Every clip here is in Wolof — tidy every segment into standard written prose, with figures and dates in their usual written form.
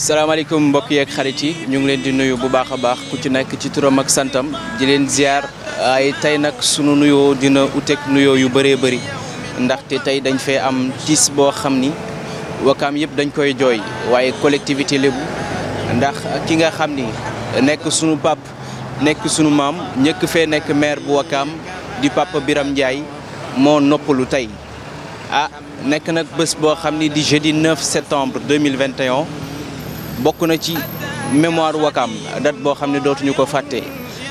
salaamaaleykum mbokk yeeg xarit yi ñu ngi leen di nuyu bu baax a baax ku ci nekk ci turam ak santam di leen ziar ay tey nag sunu nuyoo dina utek nuyoo yu bëree bëri ndaxte tey dañ fee am tiis boo xam ni Wakaam yëpp dañ koy jooy waaye collectivité lébu ndax ki nga xam ni nekk sunu pap nekk sunu maam ñëkk fee nekk maire bu Wakaam di Papa Birame Ndiaye moo noppalu tey nekk nag bés boo xam ni di jeudi 9 septembre 2021 bokk na ci mémoire Wakaam date boo xam ne dootuñu ko fàtte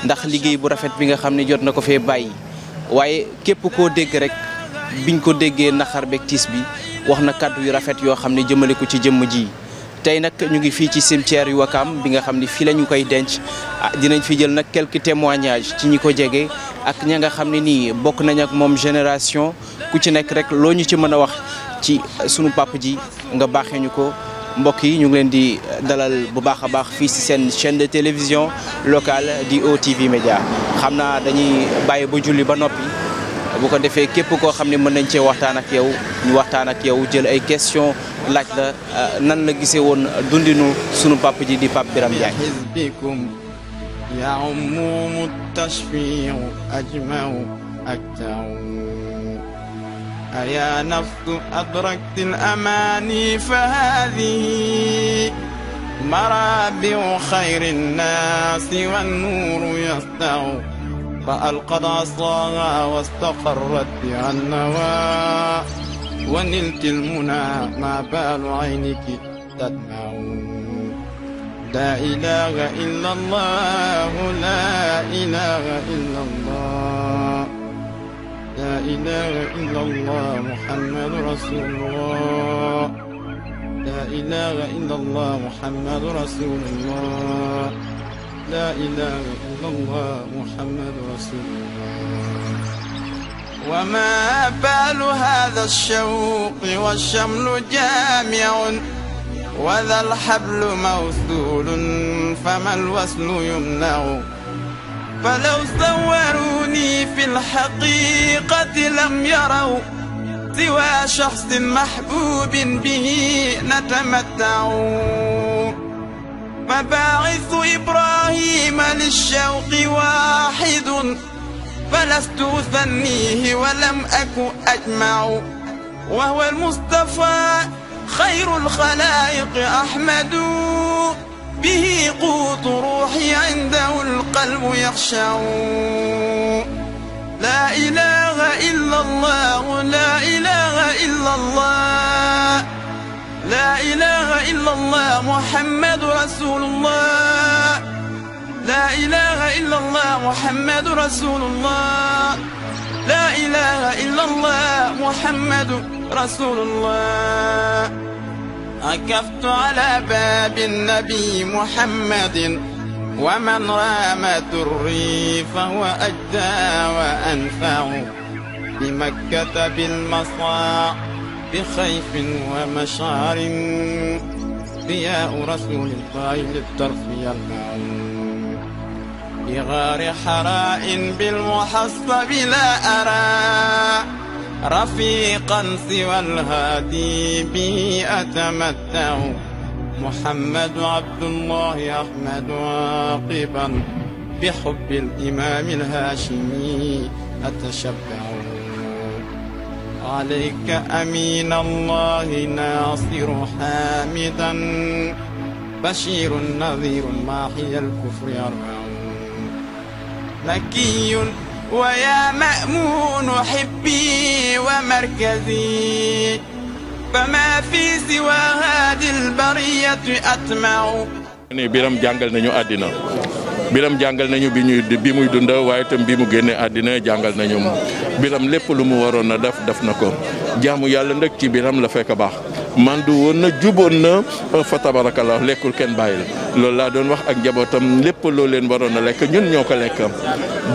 ndax liggéey bu rafet bi nga xam ne jot na ko fee bàyyi waaye képp koo dégg rek biñ ko déggee naxar beeg tiis bi wax na kàddu yu rafet yoo xam ne jëmale ko ci jëmm ji tey nag ñu ngi fii ci cimetière yu Wakaam bi nga xam ne fii la ñu koy denc dinañ fi jël nag quelques témoignages ci ñi ko jege ak ña nga xam ne nii bokk nañ ak moom génération ku ci nekk rek loo ñu ci mën a wax ci sunu papa ji nga baaxee ñu ko. mbokk yi ñu ngi leen di dalal bu baax a baax fii ci seen chaîne de télévision locale di OTV Média xam naa dañuy bàyyi ba julli ba noppi bu ko defee képp koo xam ne mën nañ cee waxtaan ak yow ñu waxtaan ak yow jël ay question laaj la nan la gisee woon dundinu sunu papa ji di Pape Birame Ndiaye. حزبكم يعم التشفيع أجمع أكتع أيا نفس أدركت الأماني فهذه مرابع خير الناس والنور يسطع فألقت عصاها واستقرت بها النوى ونلت المنى ما بال عينك تدمع لا إله إلا الله لا إله إلا الله لا إله إلا الله محمد رسول الله لا إله إلا الله محمد رسول الله لا إله إلا الله محمد رسول الله وما بال هذا الشوق والشمل جامع وذا الحبل موصول فما الوصل يمنع فلو صوروني في الحقيقة لم يروا سوى شخص محبوب به نتمتع مباعث إبراهيم للشوق واحد فلست أثنيه ولم أك أجمع وهو المصطفى خير الخلائق أحمد به قوت روحي عنده القلب يخشع لا إله إلا الله لا إله إلا الله لا إله إلا الله محمد رسول الله لا إله إلا الله محمد رسول الله لا إله إلا الله محمد رسول الله عكفت على باب النبي محمد ومن رام دري فهو أجدى وأنفع بمكة بالمصاع بخيف ومشعر ضياء رسول الله للطرف يلمع بغار حراء بالمحصب لا أرى رفيقا سوى الهادي به أتمتع محمد عبد الله أحمد عاقبا بحب الإمام الهاشمي أتشبع عليك أمين الله ناصر حامدا بشير نذير ماحي الكفر أربع مكي ويا مأمون حبي ومركزي فما في سوى هذه البرية أطمع. Birame jàngal nañu àddina Birame jàngal nañu bi muy dund waaye itam bi mu génne àddina jàngal nañu Birame lépp lu mu waroon a def na ko jaamu yàlla nag ci Birame la fekk baax mandu woon na juboon na fa tabarakallah lekkul kenn bàyyi la loolu laa doon wax ak njabootam lépp loo leen waroon a lekk ñun ñoo ko lekk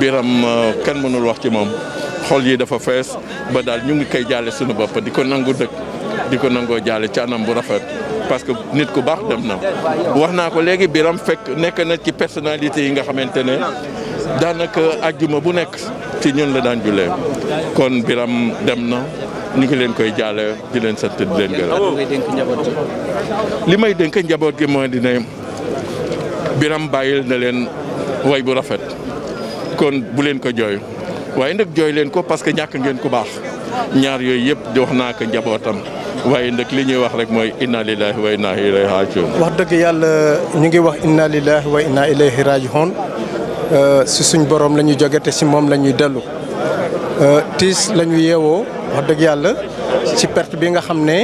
Birame kenn mënul wax ci moom xol yi dafa fees ba daal ñu ngi koy jaale suñu bopp di ko nangu dëkk di ko nangoo jaale ci anam bu rafet parce que nit ku baax dem na wax naa ko léegi Birame fekk nekk na ci personnalité yi nga xamante ne daanaka ajjuma bu nekk ci ñun la daan jullee kon Birame dem na ni ngi leen koy jaale di leen sant di leen gërëm. li may dénk njaboot gi mooy dina Biram bàyyil na leen way bu rafet kon bu leen ko jooy waaye nag jooy leen ko parce que ñàkk ngeen ku baax ñaar yooyu yëpp di wax naa ko njabootam waaye nag li ñuy wax rek mooy inna lillahi wa inna ilayhi rajiun. wax dëgg yàlla ñu ngi wax inna lillahi wa inna ilayhi rajiun si suñ borom la ñuy jóge te si moom la ñuy dellu tiis la ñu yeewoo wax dëgg yàlla ci perte bi nga xam ne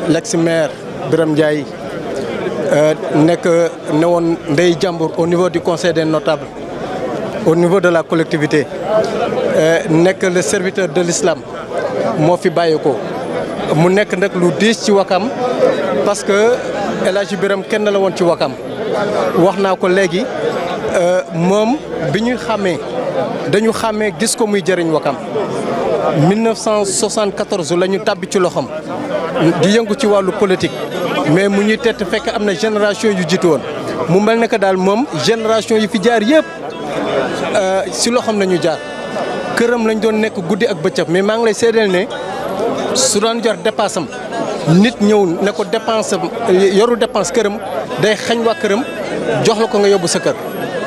l'ex-maire Biram Ndiaye nekk ne woon ndey jàmbur au niveau du conseil des notables au niveau de la collectivité nekk le serviteur de l'islam moo fi bàyyi ko mu nekk nag lu diis ci Wakam parce que El Hadji Biram kenn la woon ci Wakam wax naa ko léegi moom bi ñuy xàmmee dañu xàmmee gis ko muy jëriñ Wakam 1974 la ñu tàbbi ci loxoom di yëngu ci wàllu politique mais mu ñuy tett fekk am na génération yu jiitu woon mu mel ne que daal moom génération yi fi jaar yëpp si loxoom la ñu jaar këram lañ doon nekk guddi ak bëccëg mais maa ngi lay seedeel ne su daan jor dépense am nit ñëw ne ko dépense am yoru dépense këram day xañ waa këram jox la ko nga yóbbu sa kër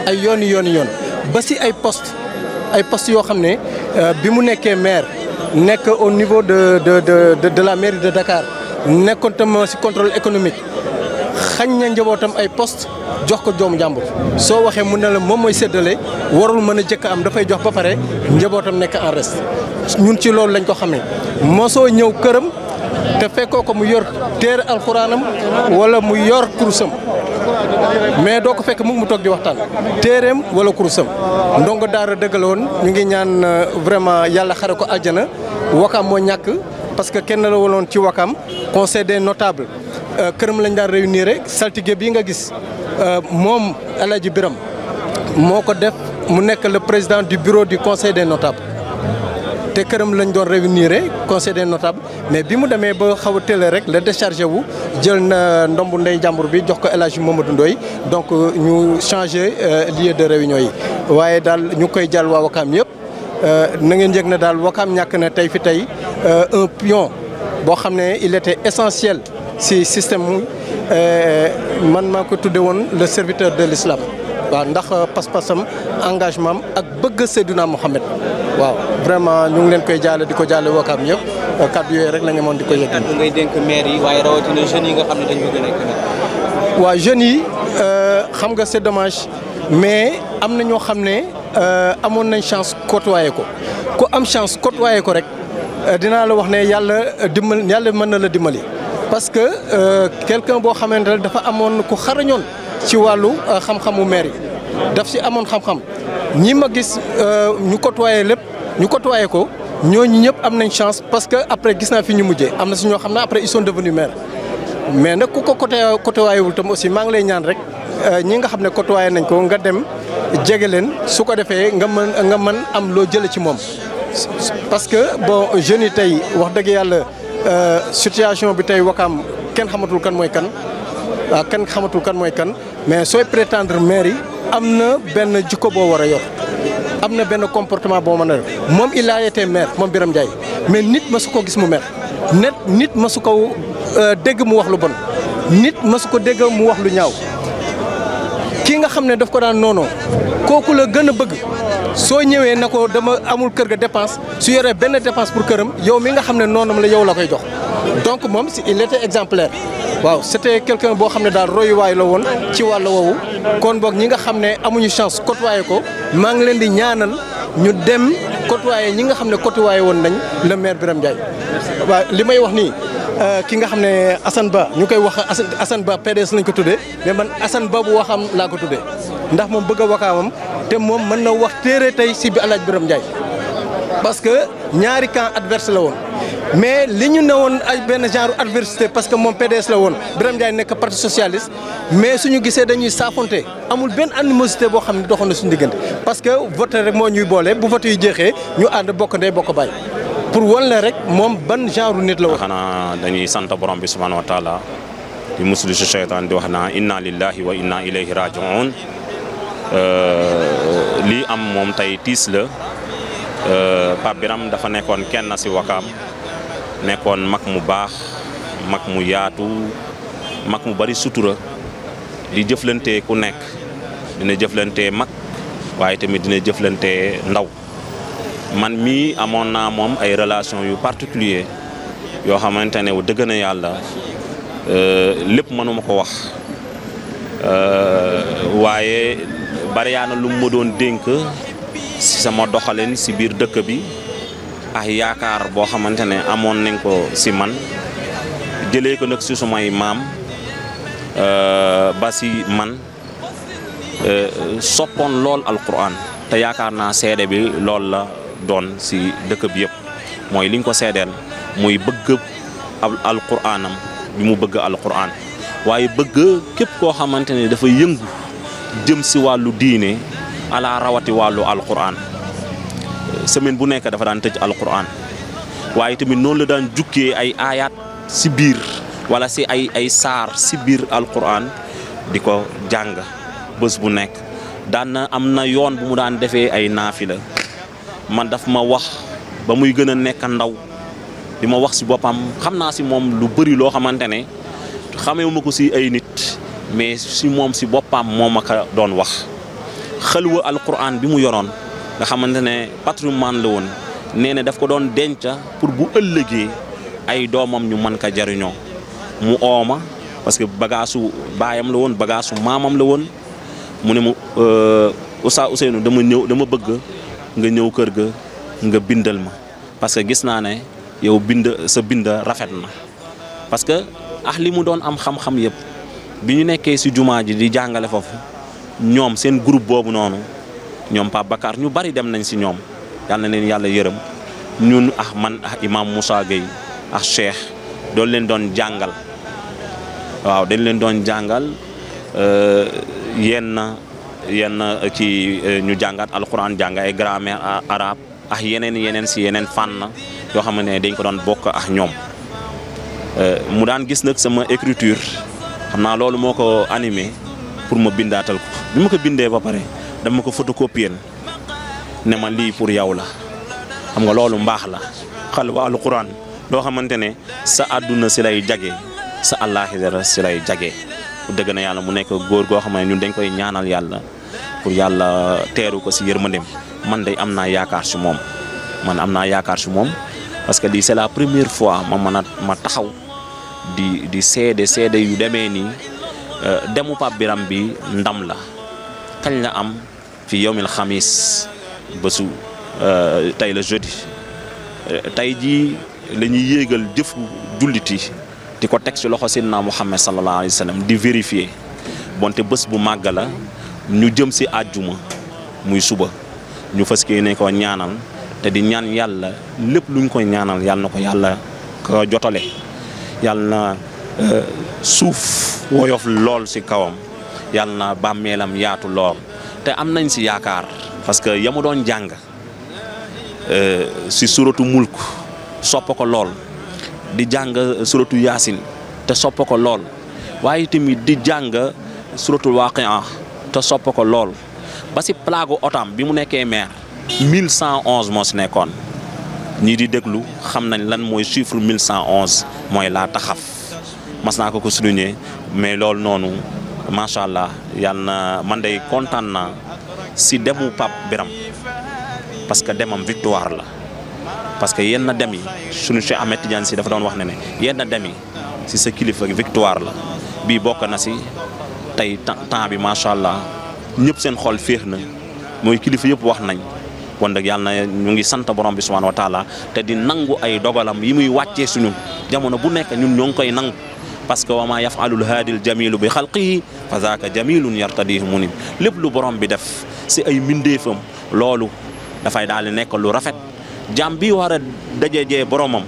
ay yoon ba si ay poste yoo xam ne bi mu nekkee maire nekk au niveau de la mairie de Dakar nekkoon tam si contrôle économique xañ na njabootam ay poste jox ko doomu jàmbur soo waxee mu ne la moom mooy séddale warul mën a jëkk am dafay jox ba pare njabootam nekk en reste ñun ci loolu lañ ko xamee mosoo ñëw këram te fekkoo ko mu yor téere alxuraanam wala mu yor kurusam mais doo ko fekk mu toog di waxtaan téereem wala kurusam ndongo daara dëgg la woon ñu ngi ñaan vraiment yàlla xare ko àjjana Wakam moo ñàkk parce que kenn la waloon ci Wakam conseil des notables këram lañ daan réunir rek saltige bii nga gis moom El Hadji Biram moo ko def mu nekk le président du bureau du conseil des notables te këram lañ doon réunir conseil des notables mais bi mu demee ba xaw a télé rek la déchargé wu jël na ndombu ndey jàmbur bi jox ko El Hadji Mamadou Ndoye donc ñu changé lieu de réunion yi waaye daal ñu koy jàll waa Wakam yëpp na ngeen yëg ne daal Wakam ñàkk na tey fi tey un pion boo xam ne il était essentiel si système man maa ko tudde woon le serviteur de l'islam waaw ndax pas-pasam engagement am ak bëgg Seydina Mohamed waaw vraiment ñu ngi leen koy jaale di ko jaale Wakam yëpp kàddu yooyu rek la ñu mën di ko yëg. kàddu ngay dénk maire yi waaye rawatina jeunes yi nga xam ne dañu bëgg a nekk. waaw jeunes yi xam nga c'est dommage mais am na ñoo xam ne amoon nañ chance côtoyer ko ku am chance côtoyer ko rek dinaa la wax ne yàlla mën na la dimbali. parce que quelqu'un boo xamante ne dafa amoon ku xarañoon ci wàllu xam-xamu maire yi daf si amoon xam-xam ñi ma gis ñu côtoyé ko ñooñu ñëpp am nañ chance parce que après gis naa fi ñu mujjee am na si ñoo xam ne après ils sont devenus maire mais nag ku ko côtoyé wul tam aussi maa ngi lay ñaan rek ñi nga xam ne côtoyé nañ ko nga dem jege leen su ko defee nga mën am loo jëlee ci moom parce que bon jeunes yi tey wax dëgg yàlla situation bi tey Wakam kenn xamatul kan mooy kan waaw kenn xamatul kan mooy kan mais sooy prétendre maire yi am na benn jikko boo war a yor am na benn comportement boo mën a yor moom il a été maire moom Biram Ndiaye mais nit ma su ko gis mu maire nit ma su ko dégg mu wax lu bon nit ma su ko dégg mu wax lu ñaaw kii nga xam ne daf ko daan noonoo kooku la gën a bëgg soo ñëwee na ko dama amul kër ga dépense su yoree benn dépense pour këram yow mi nga xam ne noonam la yow la koy jox donc moom il était exemplaire waaw c'était quelqu'un boo xam ne daal royuwaay la woon ci wàll woowu kon boog ñi nga xam ne amuñu chance côtoyer ko maa ngi leen di ñaanal ñu dem côtoyer ñi nga xam ne côtoyer woon nañ le maire Biram Ndiaye waaw li may wax nii ki nga xam ne Assane Ba ñu koy wax Assane Ba PDS lañ ko tuddee mais man Assane Ba bu waxam laa ko tuddee ndax moom bëgg a Wakamam te moom mën na wax téere tey si bi El Hadji Biram Ndiaye parce que ñaari camp adverse la woon mais li ñu ne woon ay benn genre adversité parce que moom PDS la woon Biram Ndiaye nekk parti socialiste mais suñu gisee dañuy saafonte amul benn animosité boo xam ne doxoon na suñu diggante parce que vote rek moo ñuy boole bu vote yu jeexee ñu ànd bokk ndey bokk baay pour wan la rek moom ban genre nit la woon. xanaa dañuy sant borom bi subhanahu wa taala di musulu si seytaan di wax naa inna lillahi wa inna ilayhi rajiun lii am moom tey tiis la Pape Birame dafa nekkoon kenn si Wakaam nekkoon mag mu baax mag mu yaatu mag mu bari sutura di jëflante ku nekk dina jëflante mag waaye tamit dina jëflante ndaw man mii amoon naa moom ay relation yu particulier yoo xamante ne wu dëgg na yàlla lépp mënuma ko wax waaye bari yaa na lu mu ma doon dénk si sama doxalin si biir dëkk bi ak yaakaar boo xamante ne amoon nañ ko si man jëlee ko nag si sumay maam ba si man soppoon lool alquran te yaakaar naa seede bi lool la doon si dëkk bi yëpp mooy liñ ko seedeel muy bëgg alquranam bi mu bëgg alquran waaye bëgg képp koo xamante ne dafa yëngu jëm si wàllu diine ala rawati wàllu alquran semaine bu nekk dafa daan tëj alquran waaye tamit noonu la daan jukkee ay aayaat si biir wala si ay saar si biir alquran di ko jàng bés bu nekk daan na am na yoon bu mu daan defee ay naafila man daf ma wax ba muy gën a nekk ndaw di ma wax si boppam xam naa si moom lu bëri loo xamante ne xamewu ma ko si ay nit mais si moom si boppam moo ma ko doon wax xalwa alquran bi mu yoroon nga xamante ne patrimoine la woon nee na daf ko doon denca pour bu ëllëgee ay doomam ñu mën ko jariñoo mu ooma parce que bagaasu baayam la woon bagaasu maamam la woon mu ne mu Oustaz Ousseynou dama bëgg nga ñëw kër ga nga bindal ma parce que gis naa ne yow sa bind rafet na parce que li mu doon am xam-xam yëpp bi ñu nekkee si jumaa ji di jàngale foofu ñoom seen groupe boobu noonu ñoom Pape Bakar ñu bari dem nañ si ñoom yal na leen yàlla yërëm ñun man imam Moussa Gueye Cheikh doon leen doon jàngal waaw dañ leen doon jàngal yenn ci ñu jàngaat alquran jàng ay grammaire arabe yeneen si yeneen fànn yoo xam ne dañ ko doon bokk ñoom mu daan gis nag sama écriture xam naa loolu moo ko animé pour ma bindaatal ko bi ma ko bindee ba pare dama ko photocopier ne ma lii pour yow la xam nga loolu mbaax la xalwa alquran loo xamante ne sa àdduna si lay jage sa àllaaxira si lay jage dëgg na yàlla mu nekk góor goo xam ne ñun dañ koy ñaanal yàlla pour yàlla teeru ko si yërmandeem man day am naa yaakaar si moom parce que lii c'est la première fois ma taxaw di seede yu demee nii demu Pape Birame bi ndam la kañ la am fi yowmil xamis bésu tey la jeudi tey jii la ñuy yéegal jëfu jullit yi di ko teg ci loxo Seydina Muhammad sallallahu alayhi wa sallam di vérifier bonte bés bu màgg la ñu jëm ci àjjuma muy suba ñu fas yéene ko ñaanal te di ñaan yàlla lépp luñ koy ñaanal yàlla na ko yàlla ko jotale yàlla na suuf woyof lool ci kawam yàlla na bàmmeelam yaatu lool te am nañ ci yaakaar parce que yamu doon jàng ci suratu mulk sopp ko lool di jàng suratu yaasin te sopp ko lool waaye tamit di jàng suratul waaqi'a te sopp ko lool ba ci plagu otam bi mu nekkee maire 1111 moo ci nekkoon ñii di déglu xam nañ lan mooy chiffre 1111 mooy laa taxaf mas naa ko souligner mais loolu noonu macha allah yàlla na man day kontaan naa ci demu Pape Birame parce que demam victoire la parce que yenn dem yi suñu Cheikh Ahmed Tidiane Sy dafa doon wax ne yenn dem yi ci sa kilifa victoire la bii bokk na ci tey temps bi macha allah ñëpp seen xol féex na mooy kilifa yëpp wax nañ kon nag yàlla na ñu ngi sant borom bi subhanahu wa taala te di nangu ay dogalam yi muy wàccee suñu jamono bu nekk ñun ñoo ngi koy nangu parce que wa ma yafalul haadil jamilu bi xalqihi fa zaaka jamilun yartadihi munib lépp lu borom bi def ci ay mbindeefam loolu dafay daal di nekk lu rafet jàmm bi war a dajejee boromam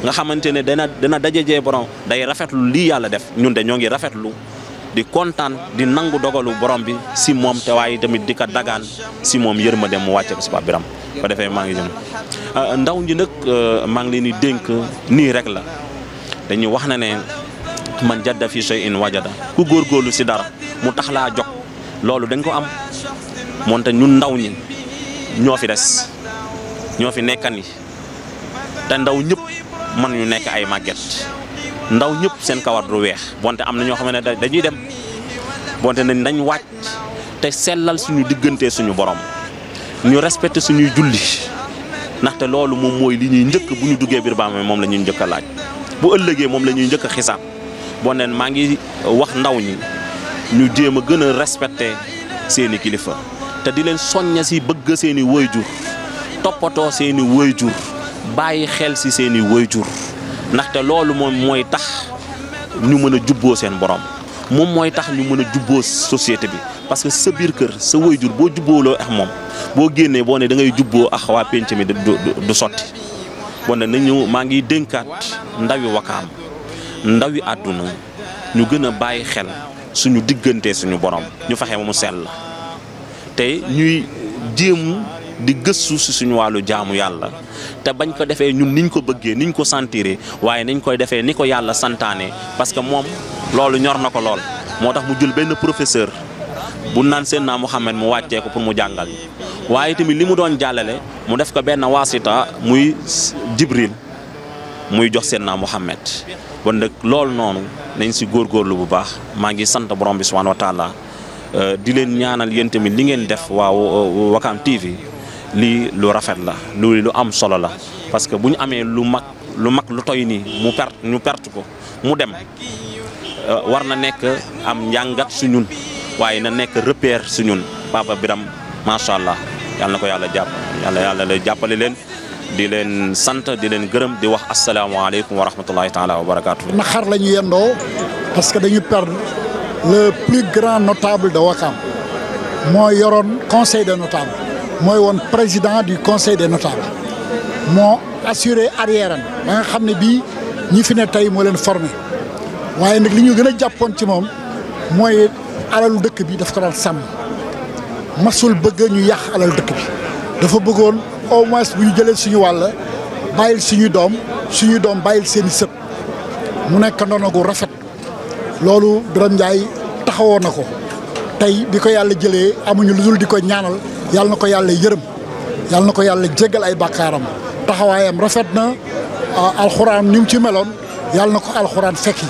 nga xamante ne dana dajejee borom day rafetlu lii yàlla def ñun de ñoo ngi rafetlu di kontaan di nangu dogalu borom bi ci moom te waaye tamit di ko dagaan ci moom yërmande mu wàcce ko ci Pape Birame ko defee maa ngi jëm ndaw ñi nag maa ngi leen di dénk nii rek la dañuy wax na ne man jadda fi shay'in wajada ku góorgóorlu ci dara mu tax laa jóg loolu dañ ko am moonte ñun ndaw ñi ñoo fi des ñoo fi nekkan yi te ndaw ñëpp mën ñu nekk ay màgget ndaw ñëpp seen kawar du weex bonte am na ñoo xam ne dañuy dem bonte nañ wàcc te sellal suñu diggante suñu borom ñu respecté suñuy julli ndaxte loolu moom mooy li ñuy njëkk bu ñu duggee biir bàmmeel moom la ñuy njëkk a laaj bu ëllëgee moom la ñuy njëkk a xisaab bon neen maa ngi wax ndaw ñi ñu jéem a gën a respecté seeni kilifa te di leen soñña si bëgg seeni waajur toppatoo seeni waajur bàyyi xel si seeni waajur ndaxte loolu moom mooy tax ñu mën a jubboo seen borom moom mooy tax ñu mën a jubboo société bi parce que sa biir kër sa waajur boo jubbooloo ak moom boo génnee boo ne da ngay jubboo ak waa penc mi du sotti bon nag nañu maa ngi dénkaat ndawi Wakaam ndawi àdduna ñu gën a bàyyi xel suñu diggante suñu borom ñu fexe mu sell te ñuy jéem di gëstu si suñu wàllu jaamu yàlla te bañ ko defee ñun niñ ko bëggee niñ ko sentiré waaye niñ koy defee ni ko yàlla santaane parce que moom loolu ñor na ko lool moo tax mu jël benn professeur bu naan Seydina Muhammad mu wàccee ko pour mu jàngal waaye tamit li mu doon jàllale mu def ko benn wasita muy Jibril muy jox Seydina Muhammad bon nag loolu noonu nañ si góorgóorlu bu baax maa ngi sant borom bi subhanahu wa taala di leen ñaanal yéen tamit li ngeen def waaw Wakaam TV lii lu rafet la lu am solo la parce que bu ñu amee lu mag lu toy nii ñu perte ko mu dem war na nekk am njàngat su ñun waaye na nekk repère su ñun Papa Biram macha allah yàlla na ko yàlla jàpp yàlla la jàppale leen di leen sant di leen gërëm di wax asalaamaaleykum wa rahmatullahi taala wa barakaatu. naxar la ñu yendoo parce que dañu perdre le plus grand notable de Wakaam moo yoroon conseil des notables mooy woon président du conseil des notables moo assuré arrière am ba nga xam ne bii ñi fi ne tey moo leen formé waaye nag li ñu gën a jàppoon ci moom mooy alalu dëkk bi daf ko daan sàmm masul bëgg ñu yàq alal dëkk bi dafa bëggoon au moins bu ñu jëlee suñu wàll bàyyil suñu doom bàyyil seen i sët mu nekk ndono gu rafet loolu Biram Ndiaye taxawoo na ko tey bi ko yàlla jëlee amuñu lu dul di ko ñaanal yàlla na ko yàlla yërëm yàlla na ko yàlla jéggal ay bàkkaaram taxawaayam rafet na alxuraan ni mu ci meloon yàlla na ko alxuraan fekk ji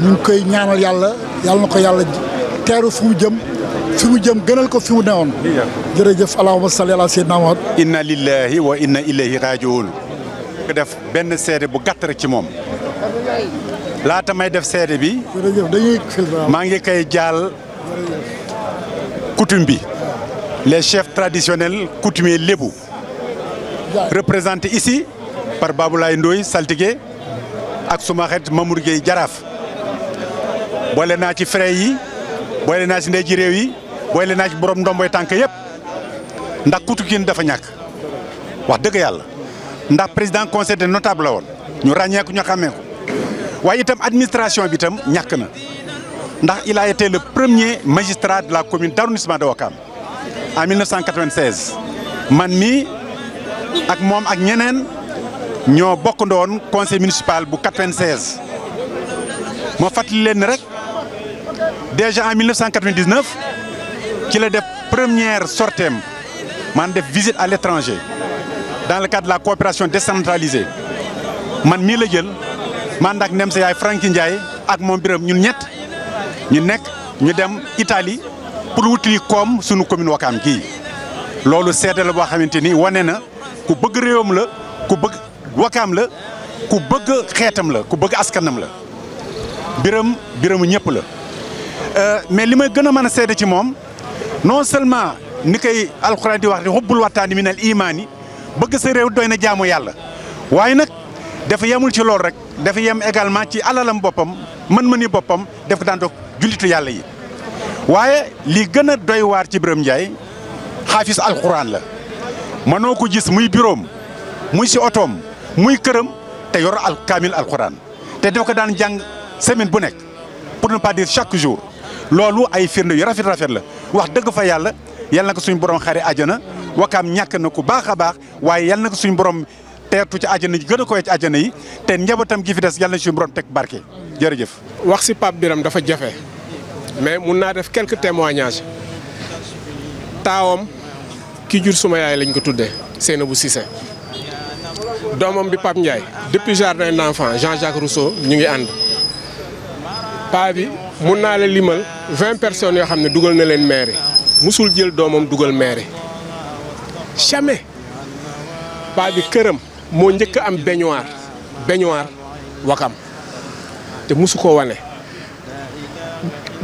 ñu ngi koy ñaanal yàlla na ko yàlla teeru fi mu jëm gënal ko fi mu newoon jërëjëf allahumma salli ala sayyidina Muhammad inna lillahi wa inna ilayhi rajiun ko def benn seede bu gàtt rek ci moom laata may def seede bi jërëjëf dañuy maa ngi koy jaal coutume bi les chefs traditionnels coutumiers lébu représentés ici par Baboulaye Ndoye saltige ak suma xarit Mamour Gueye Jaraaf boole naa ci frais yi boole naa ci ndey ji réew yi boole naa ci borom ndomboy tànk yëpp ndax kutukin dafa ñàkk wax dëgg yàlla ndax président conseil des notables la woon ñu ràññee ko ñu xàmmee ko waaye itam administration bi itam ñàkk na ndax il a été le premier magistrat de la commune d'arrondissement de Wakaam en 1996 man mi ak moom ak ñeneen ñoo bokkandoon conseil municipal bu 96 moo fàttali leen rek déjà en 1999 ci la def première sortie man def visite à l'étranger dans le cadre de la coopération décentralisée man mii la jël man ak nem sa yaay Franky Ndiaye ak moom Biram ñun ñett ñu nekk ñu dem Italie pour wutali koom sunu commune Wakaam kii loolu seede la boo xamante ni wane na ku bëgg réewam la ku bëgg Wakaam la ku bëgg xeetam la ku bëgg askanam la Biramu ñëpp la mais li may gën a mën a seede ci moom non seulement ni koy alxuraan di wax di xubbul waxtaani minal imaani bëgg sa réew doy na jaamu yàlla waaye nag dafa yemul ci loolu rek dafa yem également ci alalam boppam mën-mëni boppam def ko daan doog jullitu yàlla yi waaye li gën a doy waar ci Biram Ndiaye xaafis alxuraan la mënoo ko gis muy bureau muy si otoom muy këram te yor kaamil alxuraan te dafa ko daan jàng semaine bu nekk pour ne pas dire chaque jour loolu ay firnde yu rafet la wax dëgg fa yàlla na ko suñu borom xare àjjana Wakaam ñàkk na ku baax a baax waaye yal na ko suñu borom teertu ci àjjana yi gën a koy ci àjjana yi te njabootam gi fi des yal na suñu borom teg barke jërëjëf. wax si Pape Biram dafa jafe mais mun naa def quelques témoignages taawam ki jur suma yaay lañ ko tuddee Seynabou Cissé doomam bi Pape Ndiaye depuis jardin d'enfants Jean-Jacques Rousseau ñu ngi ànd paa bi mun naa la limal 20 personnes yoo xam ne dugal na leen mairie musul jël doomam dugal mairie jamais. paa bi këram moo njëkk a am baignoire Wakam te musu ko wane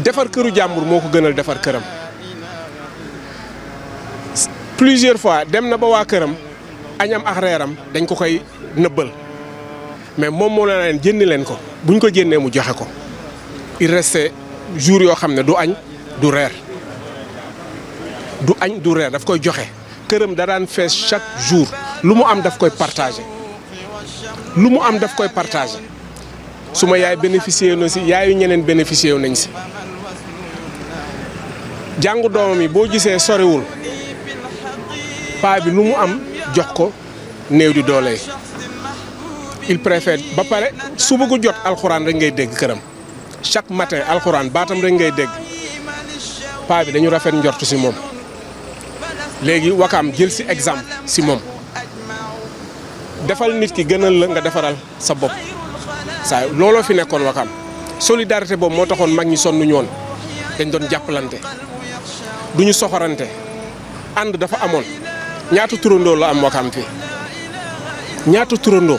defar këru jàmbur moo ko gënal defar këram plusieurs fois dem na ba waa këram añam ak reeram dañ ko koy nëbbal mais moom moo la leen jëndi leen ko buñ ko jëndee mu joxe ko il restait jour yoo xam ne du añ du reer daf koy joxe këram da daan fees chaque jour lu mu am daf koy partagé suma yaay bénéficié na si yaayu ñeneen bénéficié nañ si jàngu doomam yi boo gisee soriwul paa bi lu mu am jox ko néew di doole il préfère ba pare suba gu jot alxuraan rek ngay dégg këram chaque matin alxuraan baatam rek ngay dégg paa bi dañu rafet njortu si moom léegi Wakaam jël si exemple si moom defal nit ki gënal la nga defaral sa bopp saa looloo fi nekkoon Wakaam solidarité boobu moo taxoon mag ñi sonnuñu woon dañ doon jàppalante duñu soxorante ànd dafa amoon ñaata turandoo la am Wakaam fii ñaata turandoo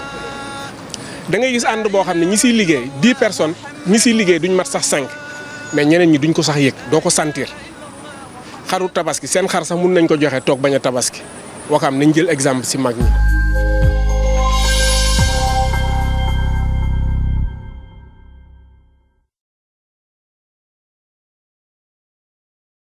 da ngay gis ànd boo xam ne ñi siy liggéey 10 personnes ñi siy liggéey duñ mat sax 5 mais ñeneen ñi duñ ko sax yëg doo ko sentir xaru tabaski seen xar sax mun nañ ko joxe toog bañ a tabaski Wakaam nañ jël exemple si mag ñi.